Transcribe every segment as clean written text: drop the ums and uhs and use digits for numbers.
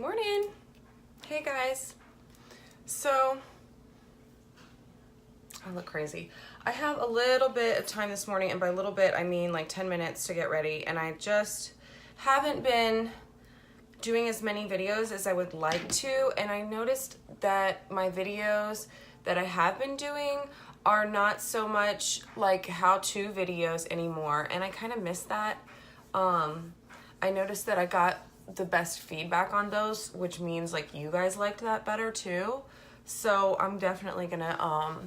Morning. Hey guys. So, I look crazy. I have a little bit of time this morning, and by little bit I mean like 10 minutes to get ready, and I just haven't been doing as many videos as I would like to, and I noticed that my videos that I have been doing are not so much like how-to videos anymore, and I kind of miss that. I noticed that I got the best feedback on those, which means like you guys liked that better too. So I'm definitely gonna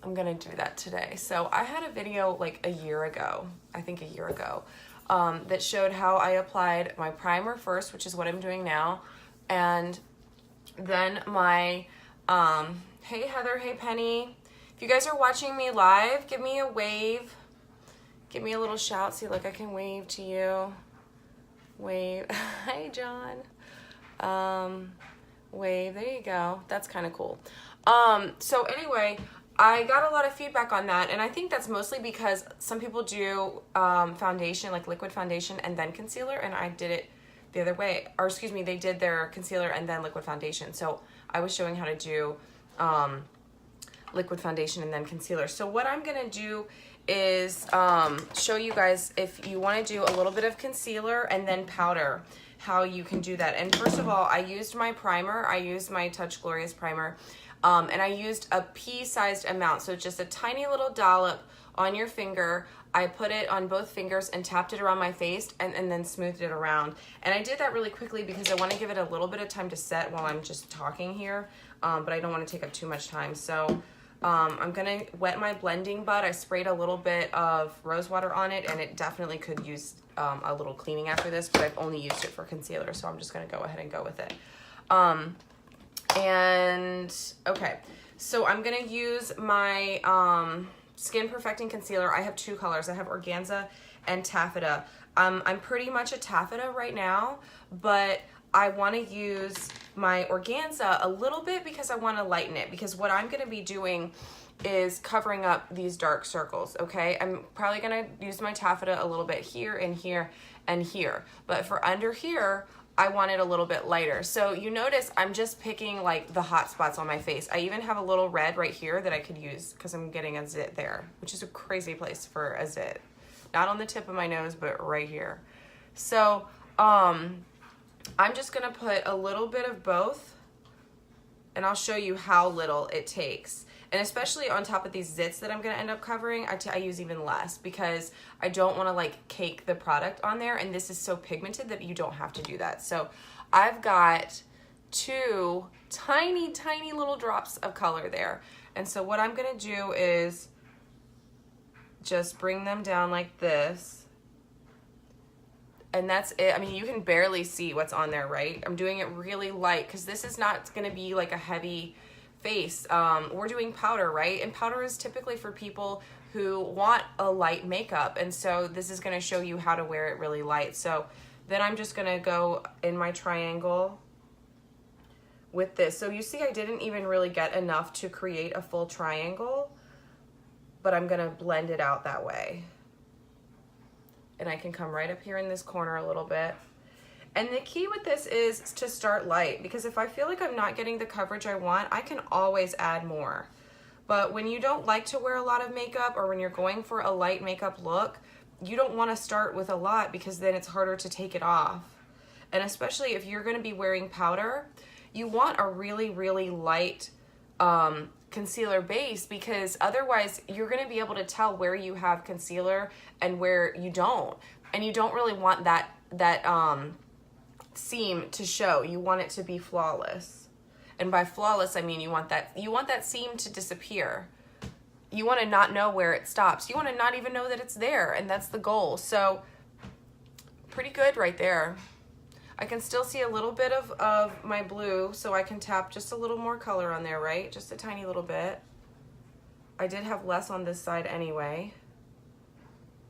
do that today. So I had a video like a year ago, that showed how I applied my primer first, which is what I'm doing now, and then my hey Heather, hey Penny. If you guys are watching me live, give me a wave. Give me a little shout. See, like I can wave to you. Wave. Hi, John. Wave. There you go. That's kind of cool. So anyway, I got a lot of feedback on that, and I think that's mostly because some people do foundation, like liquid foundation and then concealer, and I did it the other way. Or excuse me, they did their concealer and then liquid foundation. So I was showing how to do liquid foundation and then concealer. So what I'm gonna do is show you guys, if you want to do a little bit of concealer and then powder, how you can do that. And first of all, I used my primer. I used my Touch Glorious primer, and I used a pea-sized amount, so just a tiny little dollop on your finger. I put it on both fingers and tapped it around my face, and then smoothed it around. And I did that really quickly because I want to give it a little bit of time to set while I'm just talking here, but I don't want to take up too much time. So I'm gonna wet my blending bud. I sprayed a little bit of rose water on it, and it definitely could use a little cleaning after this, but I've only used it for concealer, so I'm just gonna go ahead and go with it. And okay, so I'm gonna use my Skin Perfecting Concealer. I have two colors. I have Organza and Taffeta. I'm pretty much a Taffeta right now, but I want to use my Organza a little bit because I want to lighten it, because what I'm going to be doing is covering up these dark circles, okay? I'm probably going to use my Taffeta a little bit here and here and here, but for under here, I want it a little bit lighter. So you notice I'm just picking like the hot spots on my face. I even have a little red right here that I could use because I'm getting a zit there, which is a crazy place for a zit. Not on the tip of my nose, but right here. So, I'm just gonna put a little bit of both, and I'll show you how little it takes. And especially on top of these zits that I'm gonna end up covering, I use even less because I don't wanna like cake the product on there, and this is so pigmented that you don't have to do that. So I've got two tiny, tiny little drops of color there. And so what I'm gonna do is just bring them down like this. And that's it. I mean, you can barely see what's on there, right? I'm doing it really light because this is not going to be like a heavy face. We're doing powder, right? And powder is typically for people who want a light makeup. And so this is going to show you how to wear it really light. So then I'm just going to go in my triangle with this. So you see I didn't even really get enough to create a full triangle, but I'm going to blend it out that way. And I can come right up here in this corner a little bit. And the key with this is to start light, because if I feel like I'm not getting the coverage I want, I can always add more. But when you don't like to wear a lot of makeup, or when you're going for a light makeup look, you don't want to start with a lot because then it's harder to take it off. And especially if you're going to be wearing powder, you want a really, really light concealer base, because otherwise you're going to be able to tell where you have concealer and where you don't, and you don't really want that seam to show. You want it to be flawless, and by flawless I mean you want that seam to disappear. You want to not know where it stops. You want to not even know that it's there, and that's the goal. So pretty good right there. I can still see a little bit of my blue, so I can tap just a little more color on there, right? Just a tiny little bit. I did have less on this side anyway.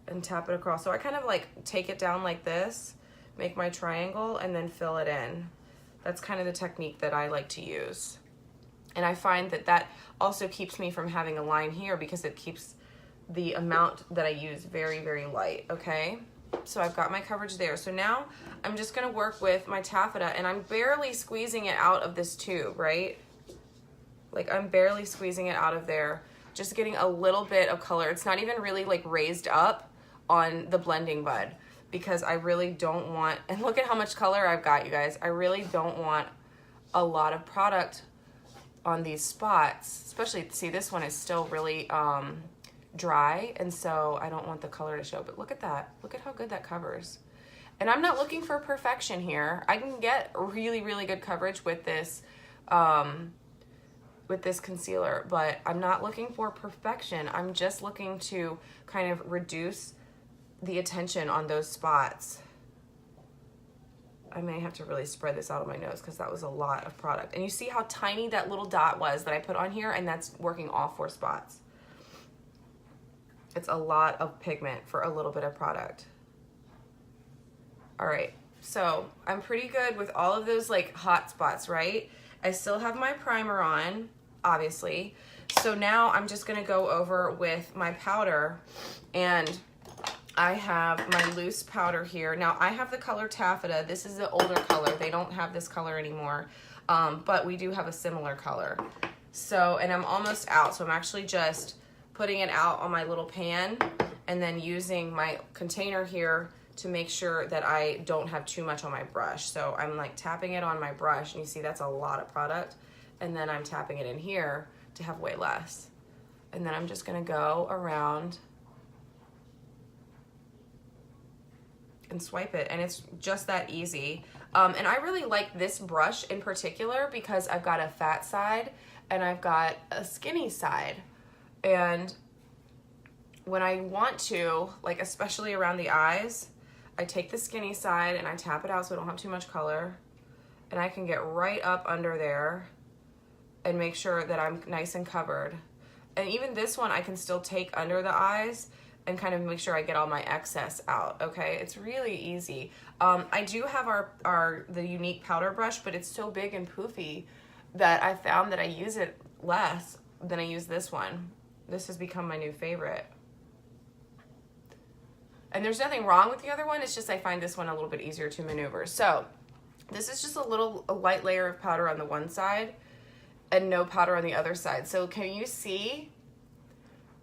And tap it across. So I kind of like take it down like this, make my triangle, and then fill it in. That's kind of the technique that I like to use. And I find that that also keeps me from having a line here because it keeps the amount that I use very, very light, okay? So I've got my coverage there. So now I'm just gonna work with my taffeta, and I'm barely squeezing it out of this tube, right? Like I'm barely squeezing it out of there, just getting a little bit of color. It's not even really like raised up on the blending bud, because I really don't want, and look at how much color I've got, you guys. I really don't want a lot of product on these spots, especially, see, this one is still really dry, and so I don't want the color to show. But look at that. Look at how good that covers. And I'm not looking for perfection here. I can get really, really good coverage with this concealer, but I'm not looking for perfection. I'm just looking to kind of reduce the attention on those spots. I may have to really spread this out on my nose because that was a lot of product. And you see how tiny that little dot was that I put on here, and that's working all 4 spots. It's a lot of pigment for a little bit of product. All right, so I'm pretty good with all of those like hot spots, right? I still have my primer on, obviously. So now I'm just gonna go over with my powder, and I have my loose powder here. Now I have the color Taffeta. This is the older color. They don't have this color anymore, but we do have a similar color. So, and I'm almost out. So I'm actually just putting it out on my little pan and then using my container here to make sure that I don't have too much on my brush. So I'm like tapping it on my brush, and you see that's a lot of product. And then I'm tapping it in here to have way less. And then I'm just gonna go around and swipe it, and it's just that easy. And I really like this brush in particular because I've got a fat side and I've got a skinny side. And when I want to, like especially around the eyes, I take the skinny side and I tap it out so I don't have too much color, and I can get right up under there and make sure that I'm nice and covered. And even this one I can still take under the eyes and kind of make sure I get all my excess out, okay? It's really easy. I do have the Younique powder brush, but it's so big and poofy that I found that I use it less than I use this one. This has become my new favorite. And there's nothing wrong with the other one, it's just I find this one a little bit easier to maneuver. So this is just a light layer of powder on the one side and no powder on the other side. So can you see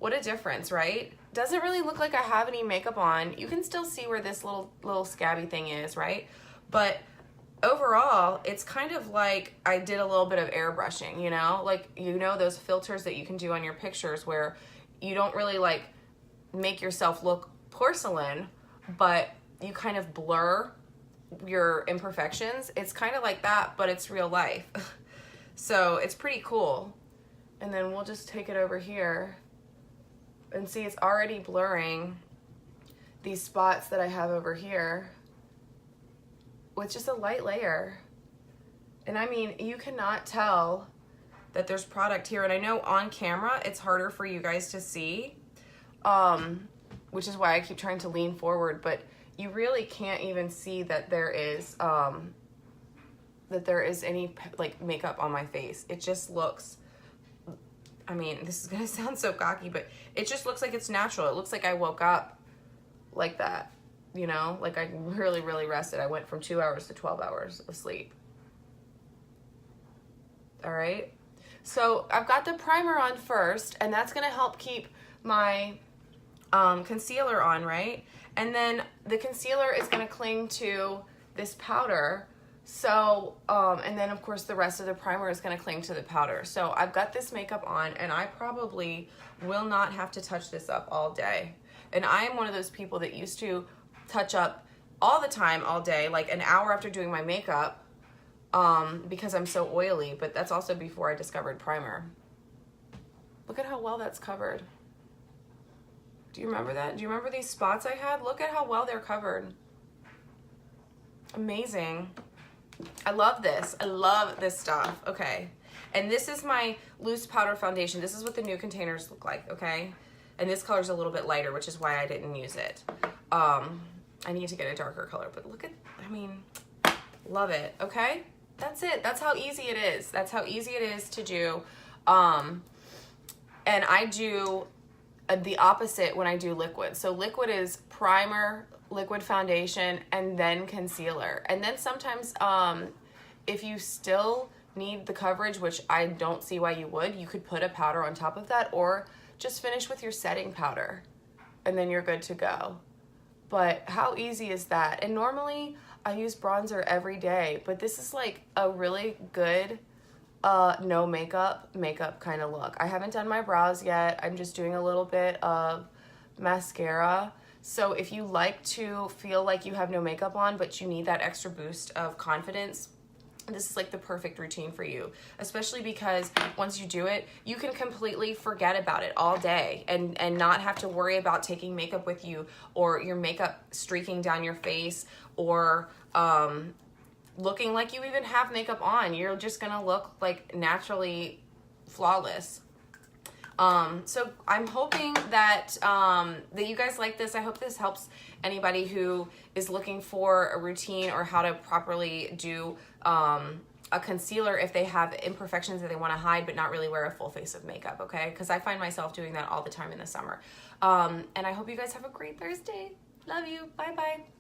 what a difference, right? Doesn't really look like I have any makeup on. You can still see where this little scabby thing is, right? But overall, it's kind of like I did a little bit of airbrushing, you know? Like, you know those filters that you can do on your pictures where you don't really like make yourself look porcelain, but you kind of blur your imperfections. It's kind of like that, but it's real life. So it's pretty cool. And then we'll just take it over here and see it's already blurring these spots that I have over here with just a light layer. And I mean, you cannot tell that there's product here. And I know on camera it's harder for you guys to see, which is why I keep trying to lean forward, but you really can't even see that there is any like makeup on my face. It just looks, I mean, this is gonna sound so cocky, but it just looks like it's natural. It looks like I woke up like that, you know? Like I really, really rested. I went from 2 hours to 12 hours of sleep. All right? So I've got the primer on first, and that's gonna help keep my concealer on, right? And then the concealer is gonna cling to this powder. So, and then of course the rest of the primer is gonna cling to the powder. So I've got this makeup on, and I probably will not have to touch this up all day. And I am one of those people that used to touch up all the time, all day, like an hour after doing my makeup, because I'm so oily, but that's also before I discovered primer. Look at how well that's covered. Do you remember that? Do you remember these spots I had? Look at how well they're covered. Amazing. I love this. I love this stuff. Okay. And this is my loose powder foundation. This is what the new containers look like, okay? And this color's a little bit lighter, which is why I didn't use it. I need to get a darker color, but look at, I mean, love it, okay? That's it. That's how easy it is. That's how easy it is to do. And I do the opposite when I do liquid. So liquid is primer, liquid foundation, and then concealer. And then sometimes if you still need the coverage, which I don't see why you would, you could put a powder on top of that, or just finish with your setting powder and then you're good to go. But how easy is that? And normally I use bronzer every day, but this is like a really good no makeup kind of look. I haven't done my brows yet. I'm just doing a little bit of mascara. So if you like to feel like you have no makeup on, but you need that extra boost of confidence, this is like the perfect routine for you, especially because once you do it, you can completely forget about it all day and not have to worry about taking makeup with you, or your makeup streaking down your face, or looking like you even have makeup on. You're just gonna look like naturally flawless. So I'm hoping that that you guys like this. I hope this helps anybody who is looking for a routine or how to properly do a concealer if they have imperfections that they want to hide but not really wear a full face of makeup, okay? Because I find myself doing that all the time in the summer. And I hope you guys have a great Thursday. Love you. Bye-bye.